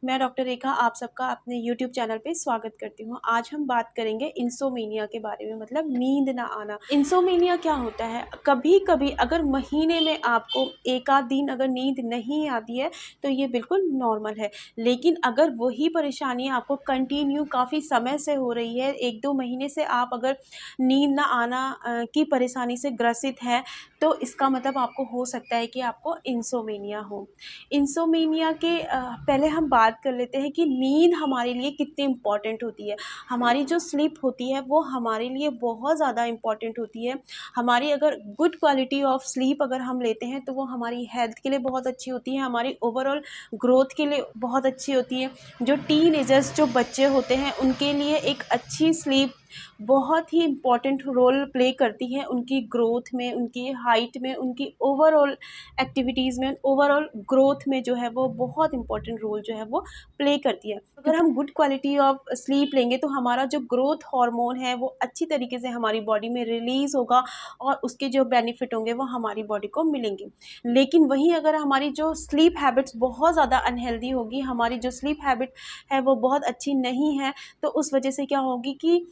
मैं डॉक्टर रेखा आप सबका अपने यूट्यूब चैनल पे स्वागत करती हूँ। आज हम बात करेंगे इंसोमेनिया के बारे में, मतलब नींद ना आना। इंसोमेनिया क्या होता है? कभी-कभी अगर महीने में आपको 1 आध दिन अगर नींद नहीं आती है तो ये बिल्कुल नॉर्मल है। लेकिन अगर वही परेशानी आपको कंटिन्यू काफ़ी समय से हो रही है, 1-2 महीने से आप अगर नींद ना आना की परेशानी से ग्रसित हैं, तो इसका मतलब आपको हो सकता है कि आपको इंसोमेनिया हो। इंसोमेनिया के पहले हम बात कर लेते हैं कि नींद हमारे लिए कितनी इम्पॉर्टेंट होती है। हमारी जो स्लीप होती है वो हमारे लिए बहुत ज़्यादा इम्पॉर्टेंट होती है। हमारी अगर गुड क्वालिटी ऑफ स्लीप अगर हम लेते हैं तो वो हमारी हेल्थ के लिए बहुत अच्छी होती है, हमारी ओवरऑल ग्रोथ के लिए बहुत अच्छी होती है। जो टीनेजर्स जो बच्चे होते हैं उनके लिए एक अच्छी स्लीप बहुत ही इम्पॉर्टेंट रोल प्ले करती है उनकी ग्रोथ में, उनकी हाइट में, उनकी ओवरऑल एक्टिविटीज़ में, ओवरऑल ग्रोथ में जो है वो बहुत इम्पॉर्टेंट रोल जो है वो प्ले करती है। अगर हम गुड क्वालिटी ऑफ स्लीप लेंगे तो हमारा जो ग्रोथ हार्मोन है वो अच्छी तरीके से हमारी बॉडी में रिलीज़ होगा और उसके जो बेनिफिट होंगे वो हमारी बॉडी को मिलेंगे। लेकिन वहीं अगर हमारी जो स्लीप हैबिट्स बहुत ज़्यादा अनहेल्दी होगी, हमारी जो स्लीप हैबिट है वो बहुत अच्छी नहीं है, तो उस वजह से क्या होगी कि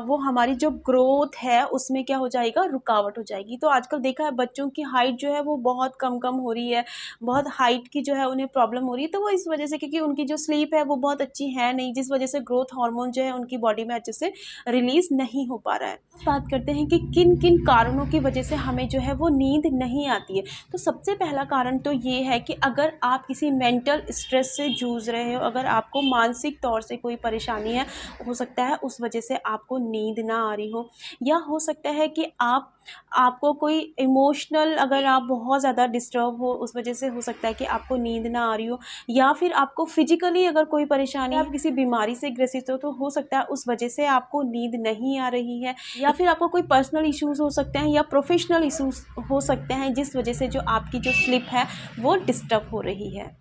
वो हमारी जो ग्रोथ है उसमें क्या हो जाएगा, रुकावट हो जाएगी। तो आजकल देखा है बच्चों की हाइट जो है वो बहुत कम हो रही है, बहुत हाइट की जो है उन्हें प्रॉब्लम हो रही है, तो वो इस वजह से क्योंकि उनकी जो स्लीप है वो बहुत अच्छी है नहीं, जिस वजह से ग्रोथ हार्मोन जो है उनकी बॉडी में अच्छे से रिलीज़ नहीं हो पा रहा है। बात करते हैं कि किन-किन कारणों की वजह से हमें जो है वो नींद नहीं आती है। तो सबसे पहला कारण तो ये है कि अगर आप किसी मेंटल स्ट्रेस से जूझ रहे हो, अगर आपको मानसिक तौर से कोई परेशानी है, हो सकता है उस वजह से आपको नींद ना आ रही हो, या हो सकता है कि आपको कोई इमोशनल अगर आप बहुत ज़्यादा डिस्टर्ब हो उस वजह से हो सकता है कि आपको नींद ना आ रही हो, या फिर आपको फिजिकली अगर कोई परेशानी, आप किसी बीमारी से ग्रसित हो तो हो सकता है उस वजह से आपको नींद नहीं आ रही है, या फिर आपको कोई पर्सनल इश्यूज़ हो सकते हैं या प्रोफेशनल इश्यूज़ हो सकते हैं जिस वजह से जो आपकी जो स्लीप है वो डिस्टर्ब हो रही है।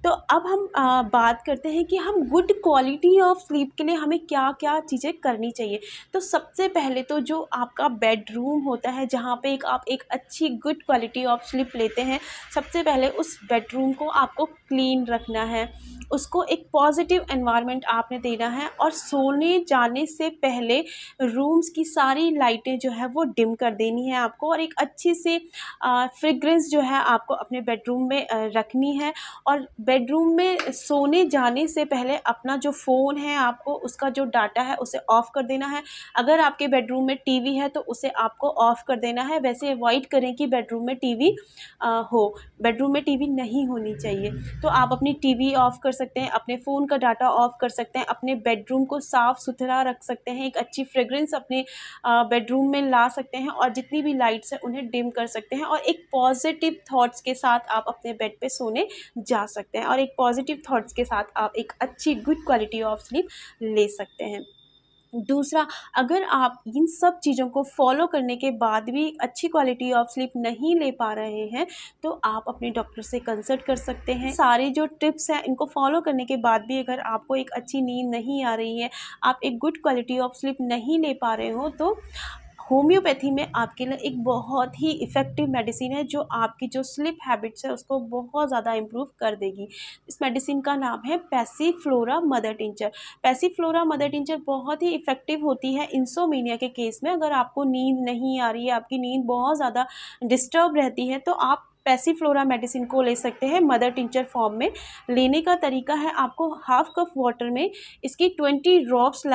तो अब हम बात करते हैं कि हम गुड क्वालिटी ऑफ स्लीप के लिए हमें क्या-क्या चीज़ें करनी चाहिए। तो सबसे पहले तो जो आपका बेडरूम होता है जहाँ पे आप एक अच्छी गुड क्वालिटी ऑफ स्लीप लेते हैं, सबसे पहले उस बेडरूम को आपको क्लीन रखना है। उसको एक पॉजिटिव एनवायरनमेंट आपने देना है और सोने जाने से पहले रूम्स की सारी लाइटें जो है वो डिम कर देनी है आपको, और एक अच्छी सी फ्रेग्रेंस जो है आपको अपने बेडरूम में रखनी है। और बेडरूम में सोने जाने से पहले अपना जो फ़ोन है आपको उसका जो डाटा है उसे ऑफ़ कर देना है। अगर आपके बेडरूम में टीवी है तो उसे आपको ऑफ़ कर देना है। वैसे अवॉइड करें कि बेडरूम में टीवी हो। बेडरूम में टीवी नहीं होनी चाहिए। तो आप अपनी टीवी ऑफ़ कर सकते हैं, अपने फ़ोन का डाटा ऑफ़ कर सकते हैं, अपने बेडरूम को साफ़-सुथरा रख सकते हैं, एक अच्छी फ्रेग्रेंस अपने बेडरूम में ला सकते हैं, और जितनी भी लाइट्स हैं उन्हें डिम कर सकते हैं, और एक पॉज़िटिव थॉट्स के साथ आप अपने बेड पे सोने जा सकते हैं, और एक पॉजिटिव थॉट्स के साथ आप एक अच्छी गुड क्वालिटी ऑफ स्लीप ले सकते हैं। दूसरा, अगर आप इन सब चीज़ों को फॉलो करने के बाद भी अच्छी क्वालिटी ऑफ स्लीप नहीं ले पा रहे हैं, तो आप अपने डॉक्टर से कंसल्ट कर सकते हैं। सारे जो टिप्स हैं इनको फॉलो करने के बाद भी अगर आपको एक अच्छी नींद नहीं आ रही है, आप एक गुड क्वालिटी ऑफ स्लीप नहीं ले पा रहे हो, तो होम्योपैथी में आपके लिए एक बहुत ही इफ़ेक्टिव मेडिसिन है जो आपकी जो स्लीप हैबिट्स है उसको बहुत ज़्यादा इम्प्रूव कर देगी। इस मेडिसिन का नाम है Passiflora mother tincture. Passiflora mother tincture बहुत ही इफ़ेक्टिव होती है इंसोमेनिया के केस में। अगर आपको नींद नहीं आ रही है, आपकी नींद बहुत ज़्यादा डिस्टर्ब रहती है, तो आप पैसिफ्लोरा मेडिसिन को ले सकते हैं मदर टिंचर फॉर्म में। लेने का तरीका है, आपको हाफ कप वाटर में इसकी 20 ड्रॉप्स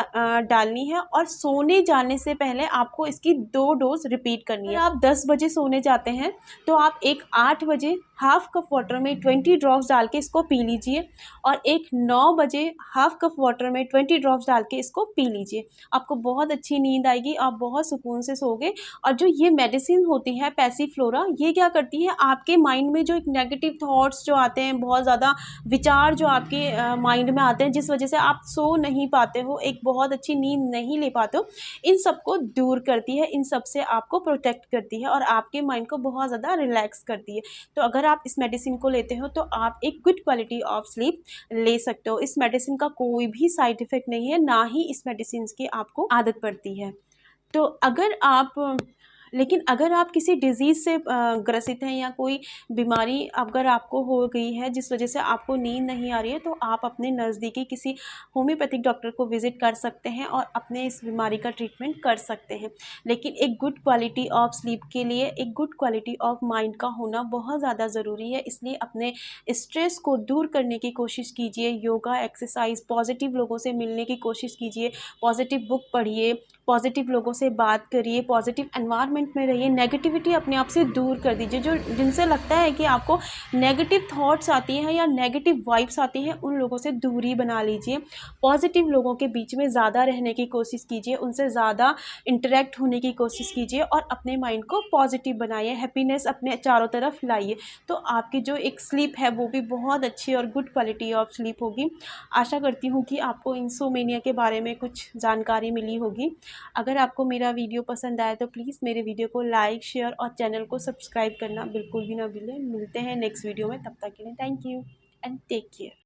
डालनी है, और सोने जाने से पहले आपको इसकी 2 डोज़ रिपीट करनी है। अगर आप 10 बजे सोने जाते हैं तो आप एक 8 बजे हाफ कप वाटर में 20 ड्रॉप्स डाल के इसको पी लीजिए, और एक 9 बजे हाफ कप वाटर में 20 ड्रॉप्स डाल के इसको पी लीजिए। आपको बहुत अच्छी नींद आएगी, आप बहुत सुकून से सोओगे। और जो ये मेडिसिन होती है पैसिफ्लोरा, ये क्या करती है, आपके माइंड में जो एक नेगेटिव थॉट्स जो आते हैं, बहुत ज़्यादा विचार जो आपके माइंड में आते हैं जिस वजह से आप सो नहीं पाते हो, एक बहुत अच्छी नींद नहीं ले पाते हो, इन सब को दूर करती है, इन सब से आपको प्रोटेक्ट करती है और आपके माइंड को बहुत ज़्यादा रिलैक्स करती है। तो अगर आप इस मेडिसिन को लेते हो तो आप एक गुड क्वालिटी ऑफ स्लीप ले सकते हो। इस मेडिसिन का कोई भी साइड इफ़ेक्ट नहीं है, ना ही इस मेडिसिन की आपको आदत पड़ती है। तो अगर आप लेकिन अगर आप किसी डिज़ीज़ से ग्रसित हैं या कोई बीमारी अगर आपको हो गई है जिस वजह से आपको नींद नहीं आ रही है, तो आप अपने नज़दीकी किसी होम्योपैथिक डॉक्टर को विज़िट कर सकते हैं और अपने इस बीमारी का ट्रीटमेंट कर सकते हैं। लेकिन एक गुड क्वालिटी ऑफ स्लीप के लिए एक गुड क्वालिटी ऑफ माइंड का होना बहुत ज़्यादा ज़रूरी है, इसलिए अपने स्ट्रेस को दूर करने की कोशिश कीजिए। योगा, एक्सरसाइज, पॉजिटिव लोगों से मिलने की कोशिश कीजिए, पॉजिटिव बुक पढ़िए, पॉजिटिव लोगों से बात करिए, पॉजिटिव एनवायरनमेंट में रहिए, नेगेटिविटी अपने आप से दूर कर दीजिए। जो जिनसे लगता है कि आपको नेगेटिव थॉट्स आती हैं या नेगेटिव वाइब्स आती हैं, उन लोगों से दूरी बना लीजिए। पॉजिटिव लोगों के बीच में ज़्यादा रहने की कोशिश कीजिए, उनसे ज़्यादा इंटरेक्ट होने की कोशिश कीजिए और अपने माइंड को पॉजिटिव बनाइए, हैप्पीनेस अपने चारों तरफ लाइए। तो आपकी जो एक स्लीप है वो भी बहुत अच्छी और गुड क्वालिटी ऑफ स्लीप होगी। आशा करती हूँ कि आपको इंसोमेनिया के बारे में कुछ जानकारी मिली होगी। अगर आपको मेरा वीडियो पसंद आए तो प्लीज़ मेरे वीडियो को लाइक, शेयर और चैनल को सब्सक्राइब करना बिल्कुल भी ना भूलें। मिलते हैं नेक्स्ट वीडियो में, तब तक के लिए thank you and take care.